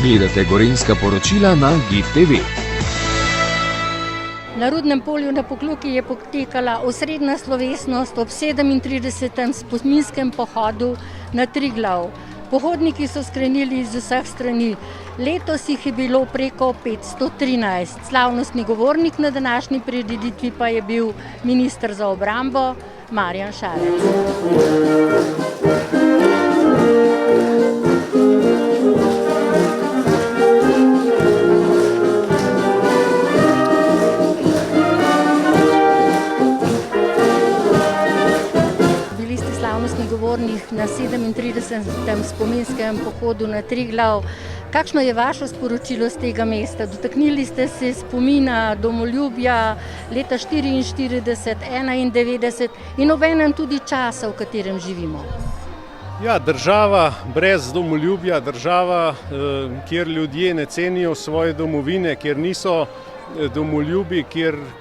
Gledate Gorenjska poročila na GIF TV. Na Rudnem polju na Pokljuki je potekala osrednja slovesnost ob 37. spominskem pohodu na Triglav. Pohodniki so skrenili iz vseh strani. Letos jih je bilo preko 513. Slavnostni govornik na današnji prireditvi pa je bil minister za obrambo Marjan Šarec. Govornik na 37. spominskem pohodu na Triglav. Kakšno je vaše sporočilo z tega mesta? Dotaknili ste se spomina domoljubja leta 44, 91 in obenem tudi časa, v katerem živimo. Ja, država brez domoljubja, država, kjer ljudje ne cenijo svoje domovine, kjer niso domoljubi,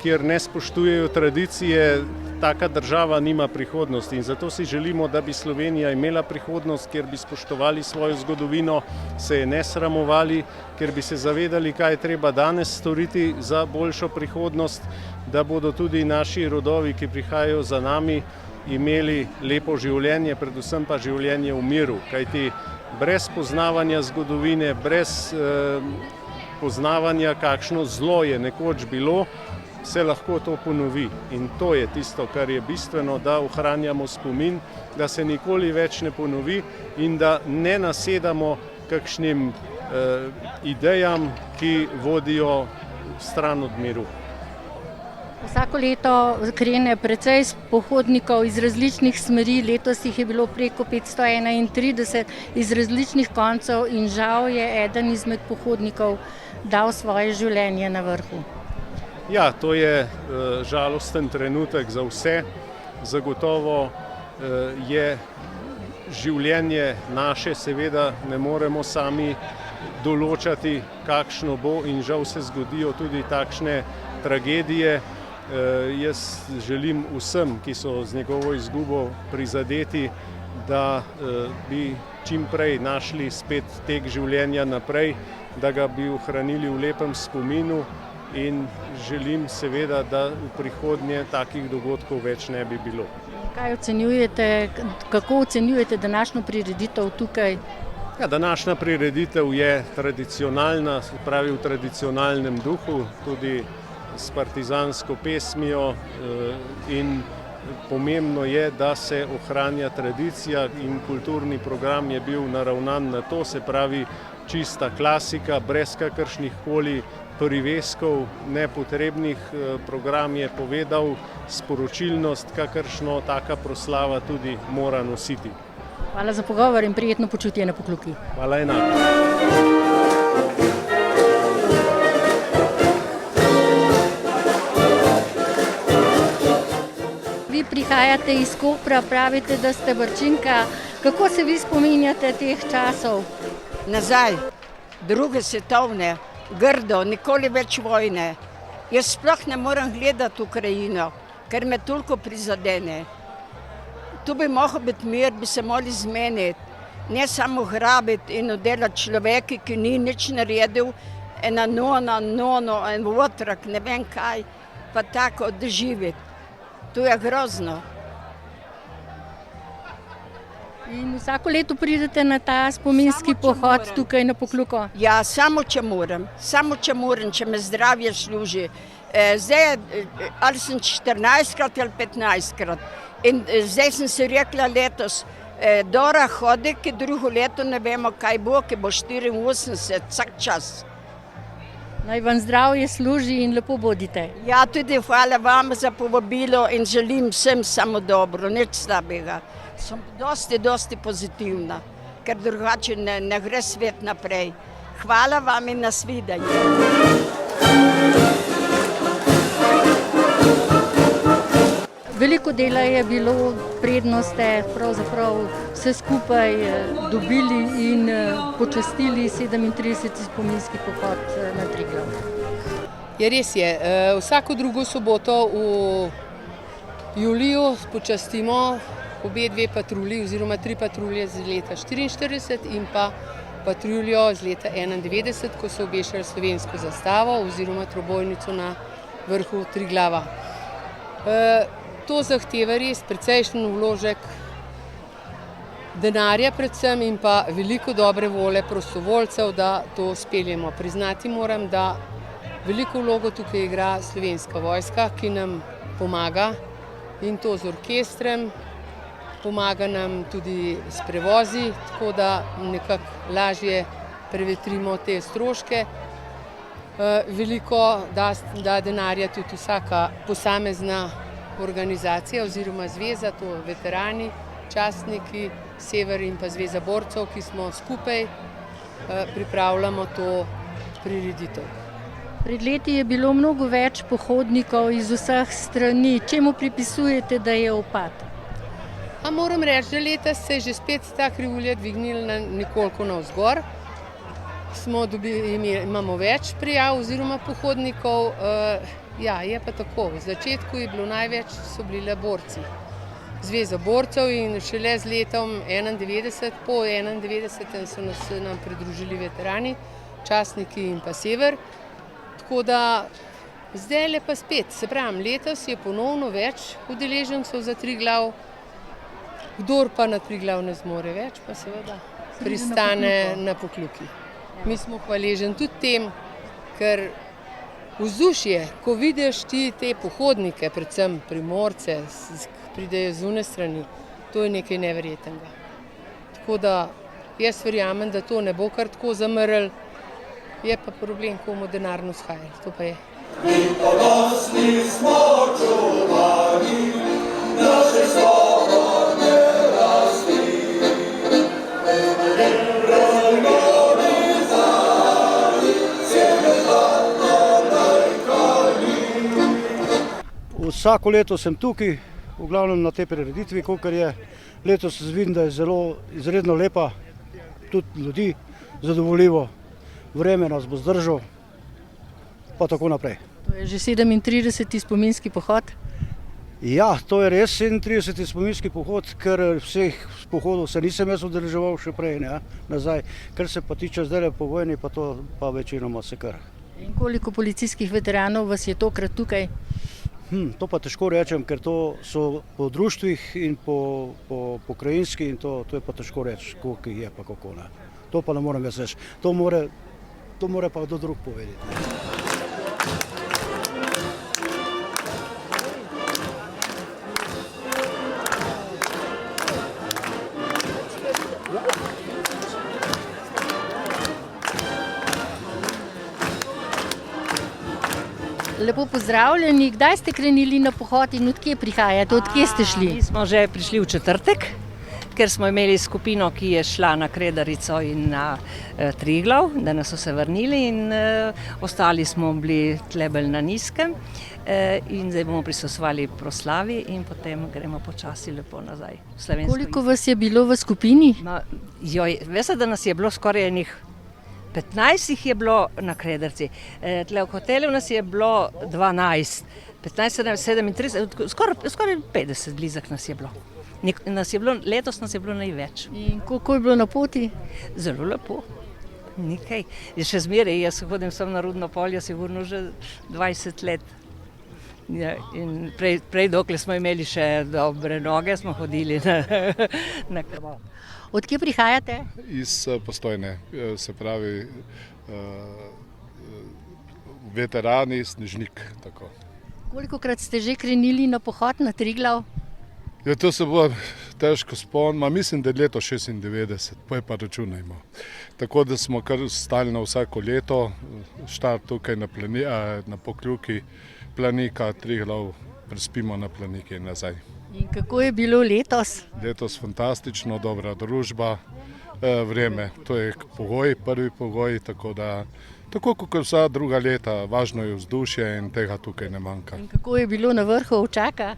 kjer ne spoštujejo tradicije, taka država nima prihodnosti in zato si želimo, da bi Slovenija imela prihodnost, kjer bi spoštovali svojo zgodovino, se je ne sramovali, kjer bi se zavedali, kaj je treba danes storiti za boljšo prihodnost, da bodo tudi naši rodovi, ki prihajajo za nami, imeli lepo življenje, predvsem pa življenje v miru, kajti brez poznavanja zgodovine, brez poznavanja, kakšno zlo je nekoč bilo, se lahko to ponovi. In to je tisto, kar je bistveno, da ohranjamo spomin, da se nikoli več ne ponovi in da ne nasedamo kakšnim idejam, ki vodijo stran od miru. Vsako leto krene precej pohodnikov iz različnih smeri, letos jih je bilo preko 531 iz različnih koncev in žal je eden izmed pohodnikov dal svoje življenje na vrhu. Ja, to je žalosten trenutek za vse. Zagotovo je življenje naše, seveda ne moremo sami določati, kakšno bo in žal se zgodijo tudi takšne tragedije. Jaz želim vsem, ki so z njegovo izgubo prizadeti, da bi čim prej našli spet tek življenja naprej, da ga bi ohranili v lepem spominu in želim seveda, da v prihodnje takih dogodkov več ne bi bilo. Kako ocenjujete današnjo prireditev tukaj? Ja, današnja prireditev je tradicionalna, se pravi v tradicionalnem duhu, tudi s partizansko pesmijo in pomembno je, da se ohranja tradicija in kulturni program je bil naravnan na to, se pravi čista klasika, brez kakršnih koli priveskov nepotrebnih. Program je povedal sporočilnost, kakršno taka proslava tudi mora nositi. Hvala za pogovor in prijetno počutje na Pokljuki. Hvala enako. Vi prihajate iz Kopra, pravite, da ste Brčinka. Kako se vi spominjate teh časov? Nazaj, druge svetovne, grdo, nikoli več vojne. Jaz sploh ne morem gledati Ukrajino, ker me toliko prizadene. Tu bi mogel biti mir, bi se morali zmeniti, ne samo grabiti in oddelati človeki, ki ni nič naredil, ena nono, en otrok, ne vem kaj, pa tako odživeti. To je grozno. In vsako leto pridete na ta spominski pohod tukaj na Pokljuko? Ja, samo če moram, če me zdravje služi. Zdaj, ali sem 14krat ali 15krat. In zdaj sem si rekla letos, Dora hodi, ki drugo leto ne vemo, kaj bo, ki bo 84, vsak čas. Naj vam zdravje služi in lepo bodite. Ja, tudi hvala vam za povabilo in želim vsem samo dobro, nič slabega. Sem dosti pozitivna, ker drugače ne gre svet naprej. Hvala vam in nasvidenje. Veliko dela je bilo, predno ste pravzaprav vse skupaj dobili in počastili 37. spominski pohod na Triglav. Ja, res je. Vsako drugo soboto v juliju počastimo obe dve patrulji oziroma 3 patrulje z leta 44 in pa patruljo iz leta 1991, ko so obešali slovensko zastavo oziroma trobojnico na vrhu Triglava. To zahteva res precejšen vložek denarja predvsem in pa veliko dobre volje prostovoljcev, da to speljemo. Priznati moram, da veliko vlogo tukaj igra Slovenska vojska, ki nam pomaga in to z orkestrem, pomaga nam tudi s prevozi, tako da nekako lažje prevetrimo te stroške. Veliko da denarja tudi vsaka posamezna organizacija oziroma zveza, to veterani, častniki, Sever in pa Zveza borcev, ki smo skupaj pripravljamo to prireditev. Pred leti je bilo mnogo več pohodnikov iz vseh strani. Čemu pripisujete, da je upad? Moram reči, da leta se je že spet ta krivulja dvignila nekoliko navzgor. Imamo več prijav oziroma pohodnikov. Ja, je pa tako. V začetku je bilo največ, so bili borci. Zveza borcev in šele z letom 91, po 91 so se nam pridružili veterani, častniki in pa Sever. Tako da zdaj le pa spet, se pravim, letos je ponovno več udeležencev za Triglav. Kdor pa na Triglav ne zmore več, pa seveda pristane na Pokljuki. Mi smo hvaležni tudi tem, ker vzdušje, ko vidiš ti te pohodnike, predvsem Primorce, pridejo z une strani, to je nekaj neverjetnega. Tako da jaz verjamem, da to ne bo kar tako zamrl, je pa problem, komu denarno shaja, to pa je. In ponosni smo čuvani, naše svobodne rasti. Vsako leto sem tukaj, v glavnem na tej prireditvi, kolikor je. Letos vidim, da je zelo izredno lepa, tudi ljudi zadovoljivo. Vreme nas bo zdržal, pa tako naprej. To je že 37. spominski pohod? Ja, to je res 37. spominski pohod, ker vseh pohodov se nisem jaz udeleževal še prej, ne, nazaj. Kar se pa tiče zdaj po vojni, pa to pa večinoma se kar. In koliko policijskih veteranov vas je tokrat tukaj? To pa težko rečem, ker to so po društvih in po pokrajinski in to je pa težko reči, koliko jih je pa kako. Ne. To pa ne morem jaz reči. To more pa kdo drug povedati. Lepo pozdravljeni. Kdaj ste krenili na pohod in odkje prihajate? Odkje ste šli? Mi smo že prišli v četrtek, ker smo imeli skupino, ki je šla na Kredarico in na Triglav, da nas so se vrnili in ostali smo bili tlebelj na Nizkem in zdaj bomo prisostvovali proslavi in potem gremo počasi lepo nazaj v Slovensko. Koliko vas je bilo v skupini? Veste, da nas je bilo skoraj enih 15 jih je bilo na Kredarici. Tle v hotelu nas je bilo 12, 15, 37, skoraj 50 blizak nas je bilo. Letos nas je bilo največ. In kako je bilo na poti? Zelo lepo. Nekaj. Še zmeraj, jaz hodim sem na Rudno polje, sigurno že 20 let. Ja, in prej dokler smo imeli še dobre noge, smo hodili na krmo. Odkje prihajate? Iz Postojne, se pravi veterani, Snežnik. Tako. Kolikokrat ste že krenili na pohod na Triglav? Ja, to se bo težko spomniti, mislim, da je leto 96, pa je pa računajmo. Tako da smo kar stalno vsako leto, štart tukaj na Pokljuki, Planika, Triglav, prespimo na Planiki in nazaj. In kako je bilo letos? Letos fantastično, dobra družba, vreme, to je pogoj, prvi pogoj, tako kot vsa druga leta, važno je vzdušje in tega tukaj ne manjka. In kako je bilo na vrhu Ovčaka?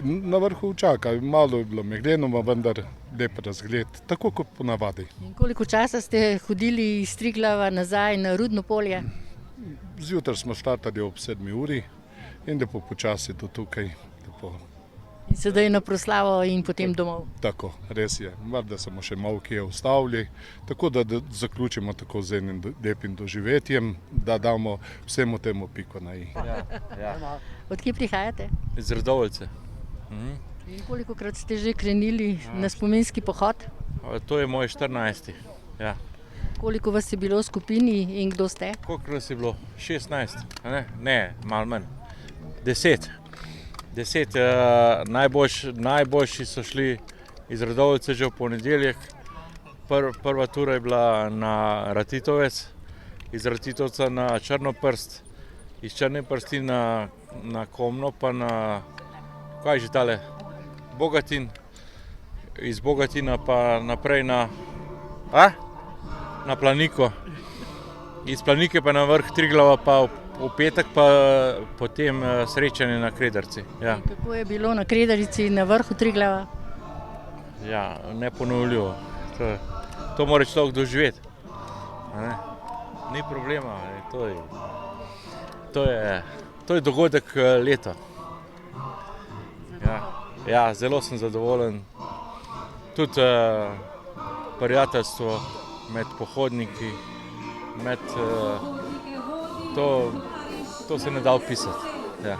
Na vrhu Ovčaka, malo je bilo megleno, vendar lep razgled, tako kot ponavadi. In koliko časa ste hodili iz Triglava nazaj na Rudno polje? Zjutraj smo štartali ob 7 uri in lepo počasi do tukaj. Lepo. In sedaj na proslavo in potem domov. Tako, res je. Morda smo še malo kje ustavili, tako da zaključimo tako z enim lepim doživetjem, da damo vsemu temu piko na i. Od kje prihajate? Iz Radovljice. In kolikokrat ste že krenili na spominski pohod? To je moj 14. Ja. Koliko vas je bilo v skupini in kdo ste? Koliko nas je bilo? 16? Ne, malo manj. 10. 10. Najboljši so šli iz Radovljice že v ponedeljek. Prva tura je bila na Ratitovec, iz Ratitovca na Črnoprst, iz Črne prsti na Komno, pa na, kaj že tale, Bogatin, iz Bogatina pa naprej na Planiko, iz Planike pa na vrh Triglava, pa v petek pa potem srečanje na Kredarici. Ja. Kako je bilo na Kredarici na vrhu Triglava? Ja, neponovljivo. To mora človek doživeti. Ni problema, to je dogodek leta. Ja, zelo sem zadovoljen. Tudi prijateljstvo med pohodniki, to se ne da opisati. Ja.